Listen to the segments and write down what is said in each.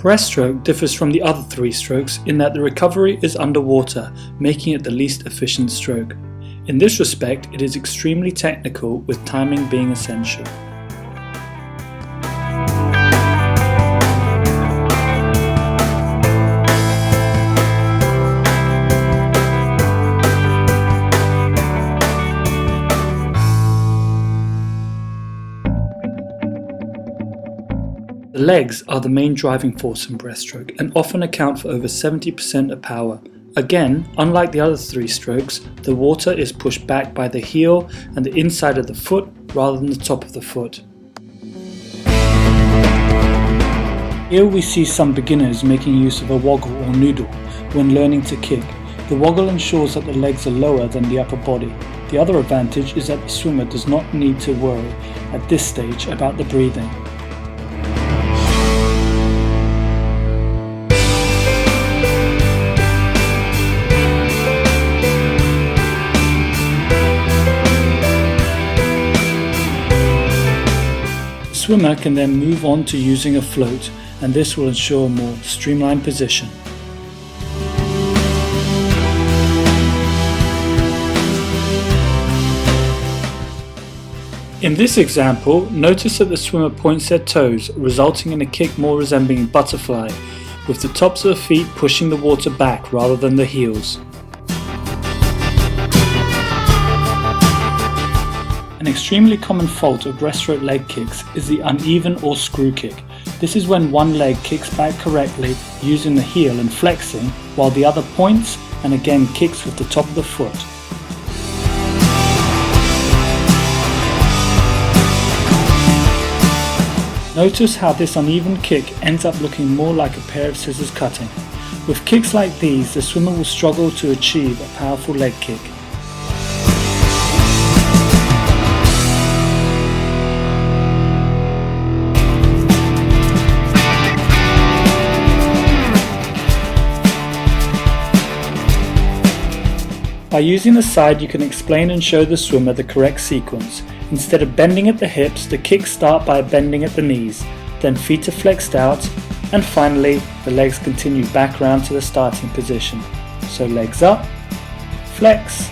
Breaststroke differs from the other three strokes in that the recovery is underwater, making it the least efficient stroke. In this respect, it is extremely technical, with timing being essential. The legs are the main driving force in breaststroke and often account for over 70% of power. Again, unlike the other three strokes, the water is pushed back by the heel and the inside of the foot rather than the top of the foot. Here we see some beginners making use of a woggle or noodle when learning to kick. The woggle ensures that the legs are lower than the upper body. The other advantage is that the swimmer does not need to worry at this stage about the breathing. The swimmer can then move on to using a float, and this will ensure a more streamlined position. In this example, notice that the swimmer points their toes, resulting in a kick more resembling a butterfly, with the tops of the feet pushing the water back rather than the heels. An extremely common fault of breaststroke leg kicks is the uneven or screw kick. This is when one leg kicks back correctly using the heel and flexing, while the other points and again kicks with the top of the foot. Notice how this uneven kick ends up looking more like a pair of scissors cutting. With kicks like these, the swimmer will struggle to achieve a powerful leg kick. By using the side, you can explain and show the swimmer the correct sequence. Instead of bending at the hips, the kicks start by bending at the knees, then feet are flexed out, and finally the legs continue back round to the starting position. So legs up, flex,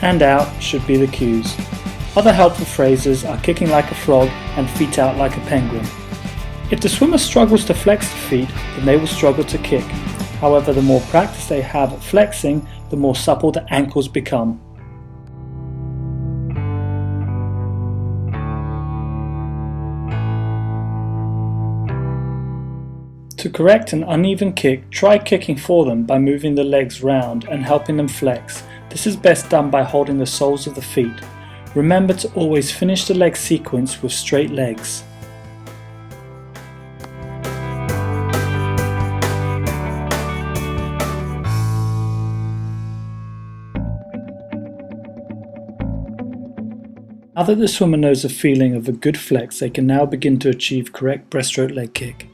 and out should be the cues. Other helpful phrases are kicking like a frog and feet out like a penguin. If the swimmer struggles to flex the feet, then they will struggle to kick. However, the more practice they have at flexing, the more supple the ankles become. To correct an uneven kick, try kicking for them by moving the legs round and helping them flex. This is best done by holding the soles of the feet. Remember to always finish the leg sequence with straight legs. Now that the swimmer knows the feeling of a good flex, they can now begin to achieve correct breaststroke leg kick.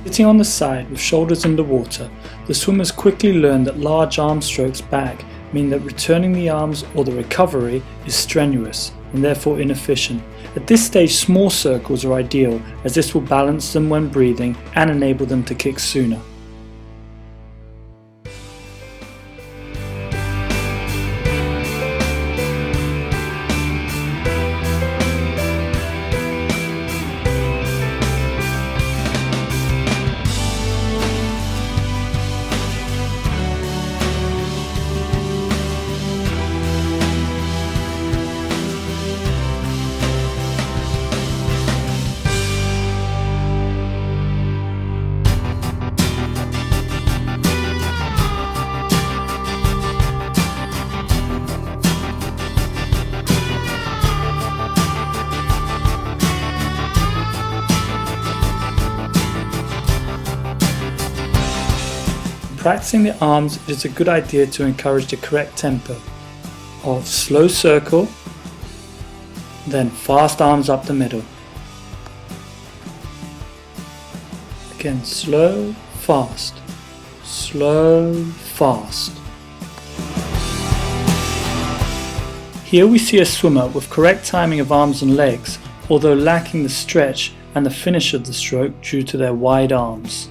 Sitting on the side with shoulders underwater, the swimmers quickly learn that large arm strokes back mean that returning the arms or the recovery is strenuous and therefore inefficient. At this stage, small circles are ideal, as this will balance them when breathing and enable them to kick sooner. Practicing the arms, it is a good idea to encourage the correct tempo of slow circle, then fast arms up the middle. Again, slow, fast, slow, fast. Here we see a swimmer with correct timing of arms and legs, although lacking the stretch and the finish of the stroke due to their wide arms.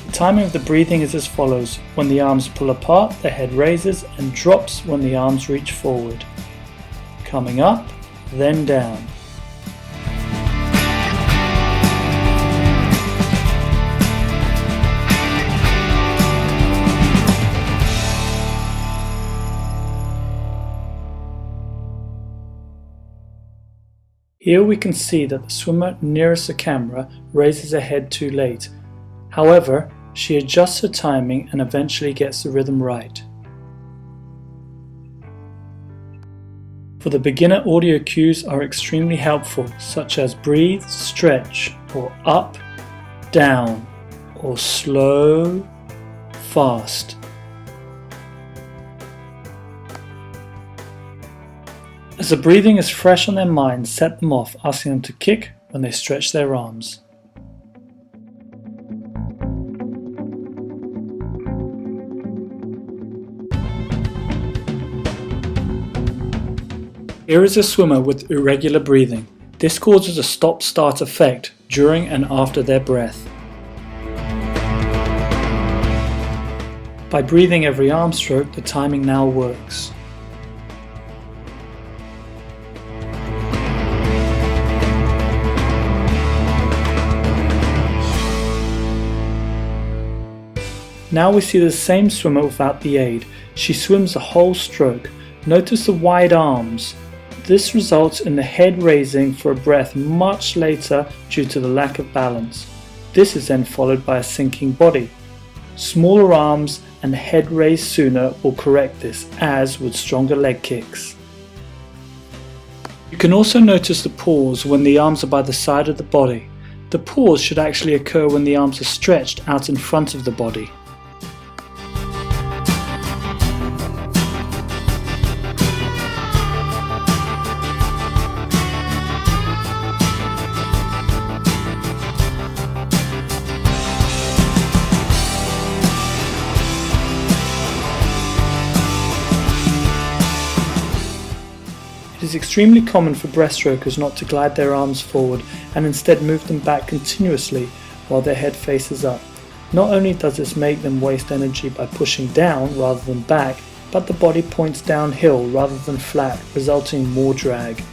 The timing of the breathing is as follows: when the arms pull apart, the head raises and drops when the arms reach forward. Coming up, then down. Here we can see that the swimmer nearest the camera raises her head too late. However, she adjusts her timing and eventually gets the rhythm right. For the beginner, audio cues are extremely helpful, such as breathe, stretch, or up, down, or slow, fast. As the breathing is fresh on their mind, set them off, asking them to kick when they stretch their arms. Here is a swimmer with irregular breathing. This causes a stop-start effect during and after their breath. By breathing every arm stroke, the timing now works. Now we see the same swimmer without the aid. She swims the whole stroke. Notice the wide arms. This results in the head raising for a breath much later due to the lack of balance. This is then followed by a sinking body. Smaller arms and the head raised sooner will correct this, as with stronger leg kicks. You can also notice the pause when the arms are by the side of the body. The pause should actually occur when the arms are stretched out in front of the body. It is extremely common for breaststrokers not to glide their arms forward and instead move them back continuously while their head faces up. Not only does this make them waste energy by pushing down rather than back, but the body points downhill rather than flat, resulting in more drag.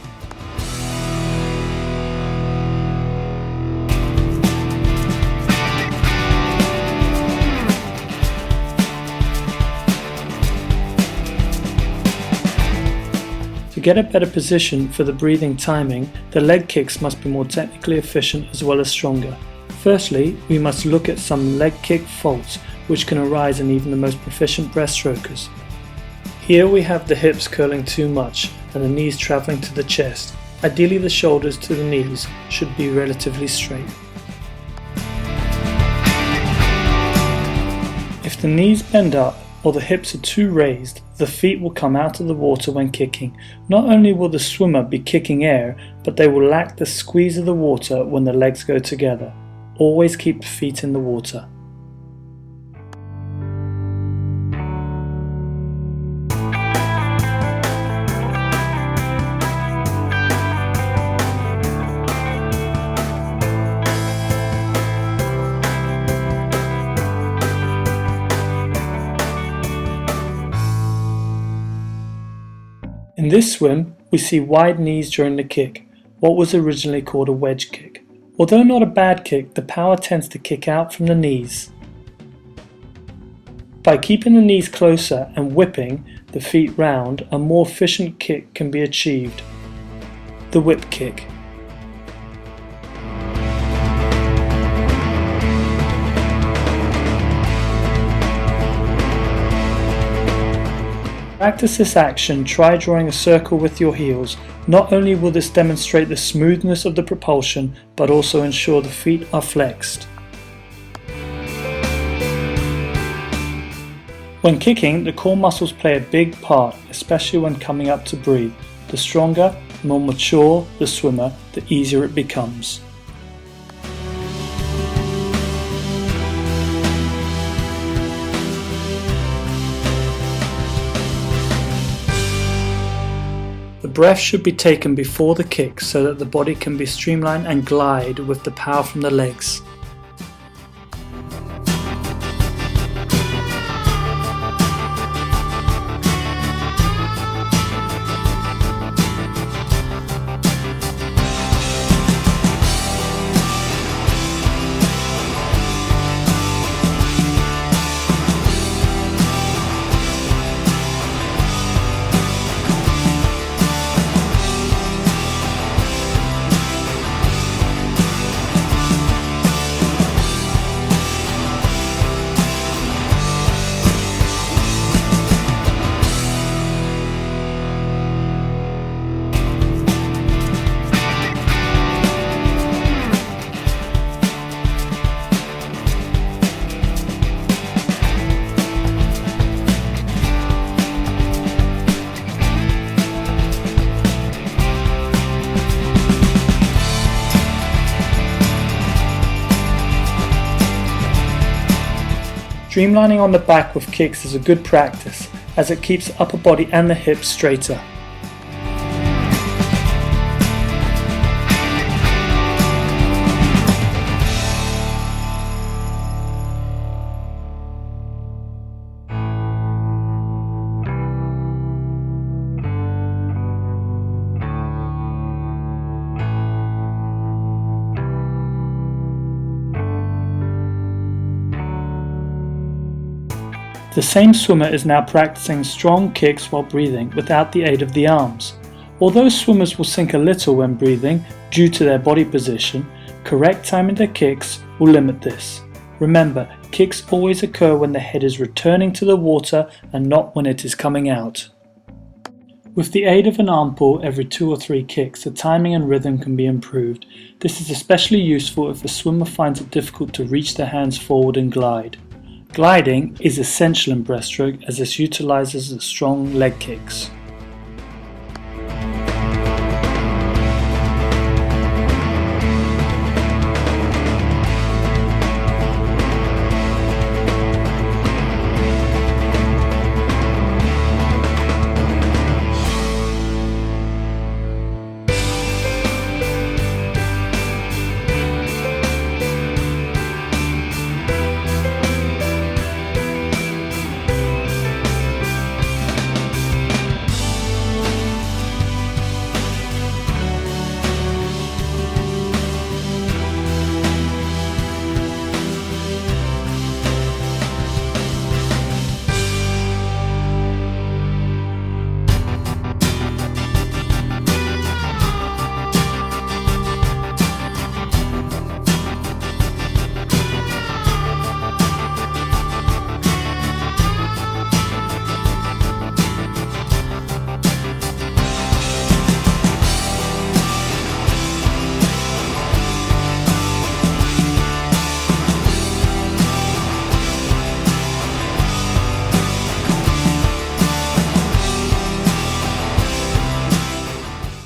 To get a better position for the breathing timing, the leg kicks must be more technically efficient as well as stronger. Firstly, we must look at some leg kick faults which can arise in even the most proficient breaststrokers. Here we have the hips curling too much and the knees travelling to the chest. Ideally the shoulders to the knees should be relatively straight. If the knees bend up or the hips are too raised, the feet will come out of the water when kicking. Not only will the swimmer be kicking air, but they will lack the squeeze of the water when the legs go together. Always keep the feet in the water. In this swim, we see wide knees during the kick, what was originally called a wedge kick. Although not a bad kick, the power tends to kick out from the knees. By keeping the knees closer and whipping the feet round, a more efficient kick can be achieved. The whip kick. To practice this action, try drawing a circle with your heels. Not only will this demonstrate the smoothness of the propulsion, but also ensure the feet are flexed. When kicking, the core muscles play a big part, especially when coming up to breathe. The stronger, more mature the swimmer, the easier it becomes. The breath should be taken before the kick so that the body can be streamlined and glide with the power from the legs. Streamlining on the back with kicks is a good practice, as it keeps the upper body and the hips straighter. The same swimmer is now practicing strong kicks while breathing without the aid of the arms. Although swimmers will sink a little when breathing due to their body position, correct timing their kicks will limit this. Remember, kicks always occur when the head is returning to the water and not when it is coming out. With the aid of an arm pull every 2 or 3 kicks, the timing and rhythm can be improved. This is especially useful if the swimmer finds it difficult to reach their hands forward and glide. Gliding is essential in breaststroke as this utilizes the strong leg kicks.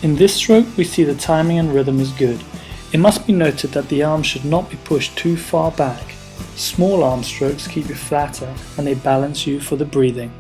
In this stroke we see the timing and rhythm is good. It must be noted that the arms should not be pushed too far back. Small arm strokes keep you flatter and they balance you for the breathing.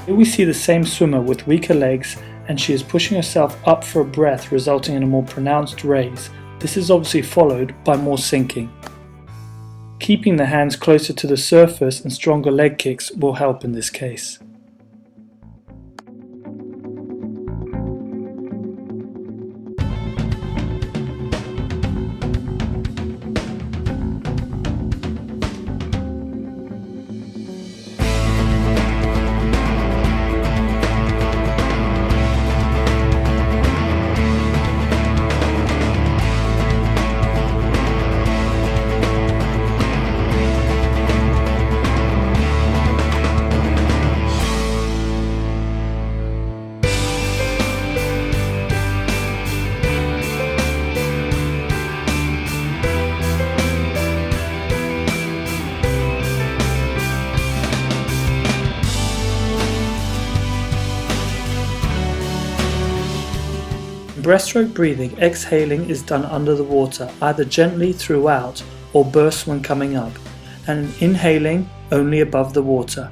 Here we see the same swimmer with weaker legs, and she is pushing herself up for a breath, resulting in a more pronounced raise. This is obviously followed by more sinking. Keeping the hands closer to the surface and stronger leg kicks will help in this case. Breaststroke breathing, exhaling is done under the water, either gently throughout or bursts when coming up, and inhaling only above the water.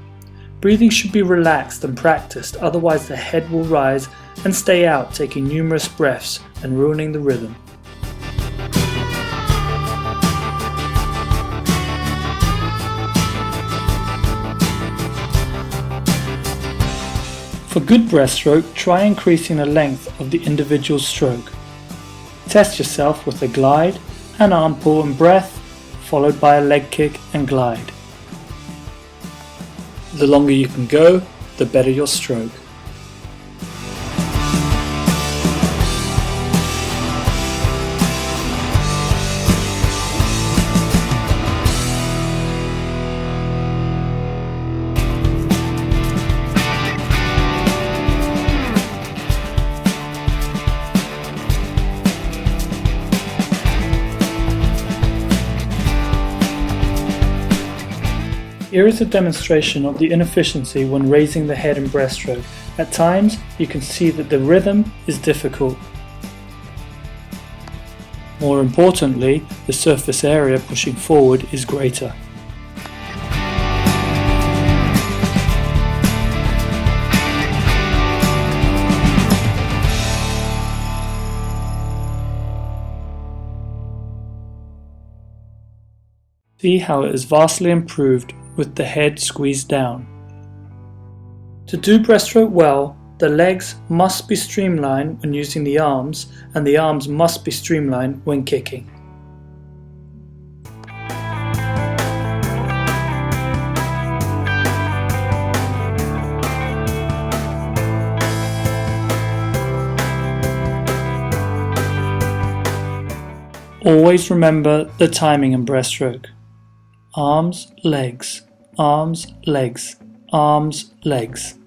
Breathing should be relaxed and practiced, otherwise the head will rise and stay out, taking numerous breaths and ruining the rhythm. For good breaststroke, try increasing the length of the individual stroke. Test yourself with a glide, an arm pull and breath, followed by a leg kick and glide. The longer you can go, the better your stroke. Here is a demonstration of the inefficiency when raising the head in breaststroke. At times, you can see that the rhythm is difficult. More importantly, the surface area pushing forward is greater. See how it is vastly improved with the head squeezed down. To do breaststroke well, the legs must be streamlined when using the arms, and the arms must be streamlined when kicking. Always remember the timing in breaststroke. Arms, legs, arms, legs, arms, legs.